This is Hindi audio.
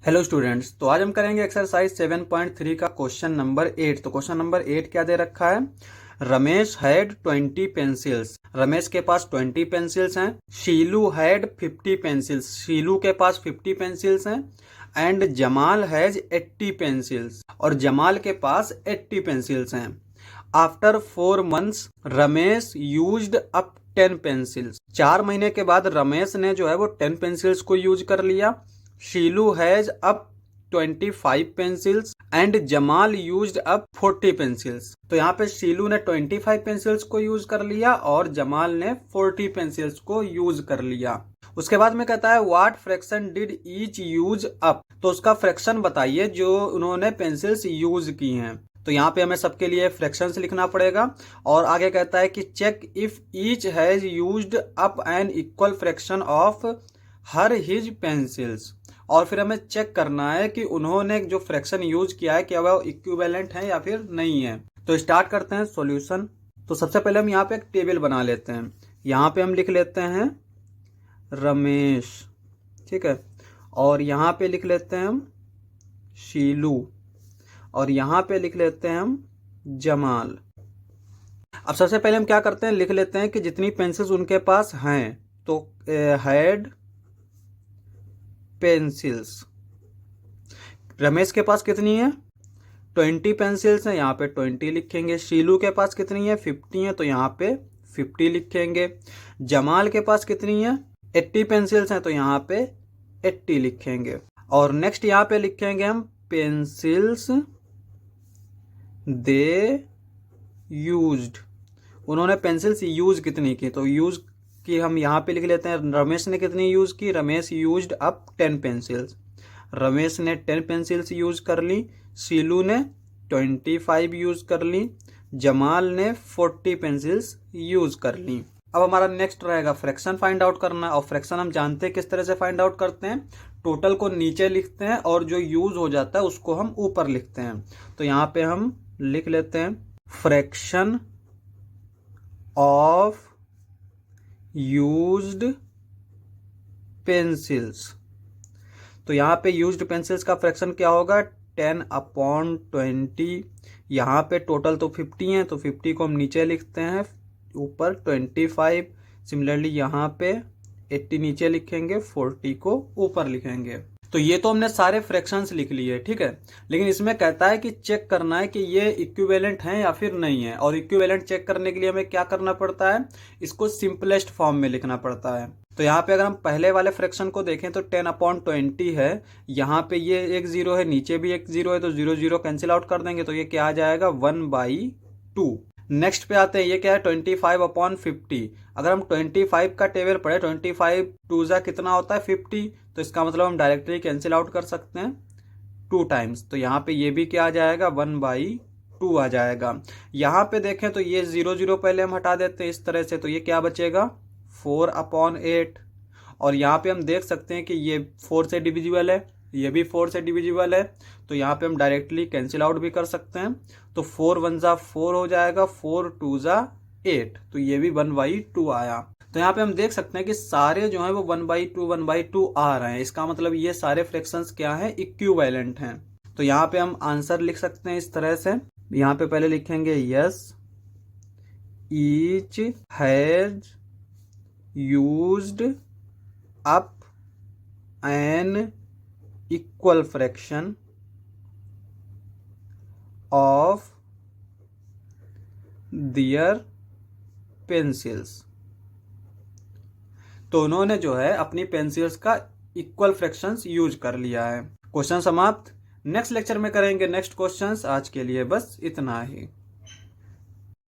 हेलो स्टूडेंट्स, तो आज हम करेंगे एक्सरसाइज 7.3 का क्वेश्चन नंबर 8। तो क्वेश्चन नंबर 8 क्या दे रखा है? Ramesh had 20 pencils. रमेश के पास 20 पेंसिल्स हैं। शीलू हैड 50 पेंसिल्स। शीलू के पास 50 पेंसिल्स हैं। And Jamal has 80 pencils. और जमाल के पास 80 पेंसिल्स हैं। After 4 months Ramesh used up 10 pencils. 4 महीने के बाद रमेश ने जो है वो 10 पेंसिल्स को यूज कर लिया। Sheelu has up 25 pencils and Jamal used up 40 pencils. तो यहाँ पे शीलू ने 25 पेंसिल्स को यूज कर लिया और जमाल ने 40 पेंसिल्स को यूज कर लिया। उसके बाद में कहता है what fraction did each use up. तो उसका फ्रैक्शन बताइए जो उन्होंने पेंसिल्स यूज की हैं। तो यहाँ पे हमें सबके लिए फ्रैक्शंस लिखना पड़ेगा। और आगे कहता है कि check if each has used up an equal fraction of her his pencils. और फिर हमें चेक करना है कि उन्होंने जो फ्रैक्शन यूज किया है क्या वह इक्विवेलेंट है या फिर नहीं है। तो स्टार्ट करते हैं सॉल्यूशन। तो सबसे पहले हम यहाँ पे एक टेबल बना लेते हैं। यहाँ पे हम लिख लेते हैं रमेश, ठीक है। और यहाँ पे लिख लेते हैं हम शीलू। और यहाँ पे लिख लेते हैं हम जमाल। अब सबसे पहले हम क्या करते हैं, लिख लेते हैं कि जितनी पेंसिल्स उनके पास हैं। तो हैड पेंसिल्स। रमेश के पास कितनी है? 20 पेंसिल्स हैं, यहाँ पे 20 लिखेंगे। शीलू के पास कितनी है? 50 है, तो यहाँ पे 50 लिखेंगे। जमाल के पास कितनी है? 80 पेंसिल्स हैं, तो यहाँ पे 80 लिखेंगे। और नेक्स्ट यहाँ पे लिखेंगे हम पेंसिल्स दे यूज्ड। उन्होंने पेंसिल्स यूज कितनी की? तो यूज की हम यहाँ पे लिख लेते हैं। रमेश ने कितनी यूज की? Ramesh used up 10 pencils. Ramesh ने 10 पेंसिल्स यूज कर ली। शीलू ने 25 यूज कर ली। जमाल ने 40 पेंसिल्स यूज कर ली। अब हमारा नेक्स्ट रहेगा फ्रैक्शन फाइंड आउट करना। और फ्रैक्शन हम जानते हैं किस तरह से फाइंड आउट करते हैं। टोटल को नीचे लिखते हैं और जो यूज हो जाता है उसको हम ऊपर लिखते हैं। तो यहाँ पे हम लिख लेते हैं फ्रैक्शन ऑफ यूज्ड पेंसिल्स। तो यहाँ पे यूज्ड पेंसिल्स का फ्रैक्शन क्या होगा? 10/20। यहाँ पे टोटल तो 50 है, तो 50 को हम नीचे लिखते हैं, ऊपर 25। सिमिलरली यहाँ पे 80 नीचे लिखेंगे, 40 को ऊपर लिखेंगे। तो ये तो हमने सारे फ्रैक्शंस लिख लिए, ठीक है। लेकिन इसमें कहता है कि चेक करना है कि ये इक्विवेलेंट हैं या फिर नहीं है। और इक्विवेलेंट चेक करने के लिए हमें क्या करना पड़ता है? इसको सिंपलेस्ट फॉर्म में लिखना पड़ता है। तो यहाँ पे अगर हम पहले वाले फ्रैक्शन को देखें तो 10/20 है। यहाँ पे ये एक 0 है, नीचे भी एक 0 है, तो 0 0 कैंसिल आउट कर देंगे, तो ये क्या आ जाएगा? 1/2। नेक्स्ट पे आते हैं, ये क्या है? 25/50। अगर हम 25 का टेबल पढ़े, 25 2 जा कितना होता है? 50। तो इसका मतलब हम डायरेक्टली कैंसिल आउट कर सकते हैं 2 टाइम्स। तो यहाँ पे ये भी क्या आ जाएगा? 1/2 आ जाएगा। यहाँ पे देखें तो ये 0 0 पहले हम हटा देते हैं इस तरह से, तो ये क्या बचेगा? 4/8। और यहाँ पे हम देख सकते हैं कि ये 4 से डिविजिबल है, ये भी 4 से डिविजिबल है, तो यहाँ पे हम डायरेक्टली कैंसिल आउट भी कर सकते हैं। तो 4 1 जा 4 हो जाएगा, 4 2 जा 8, तो ये भी 1/2 आया। तो यहाँ पे हम देख सकते हैं कि सारे जो हैं वो 1/2 आ रहे हैं। इसका मतलब ये सारे फ्रैक्शंस क्या हैं? इक्विवेलेंट हैं। तो यहाँ पे हम आंसर लिख सकते हैं इस तरह से। यहाँ पे पहले लिखेंगे yes each has used up an equal fraction of their pencils. तो उन्होंने जो है अपनी पेंसिल्स का इक्वल फ्रैक्शंस यूज कर लिया है। क्वेश्चन समाप्त। नेक्स्ट लेक्चर में करेंगे नेक्स्ट क्वेश्चंस। आज के लिए बस इतना ही।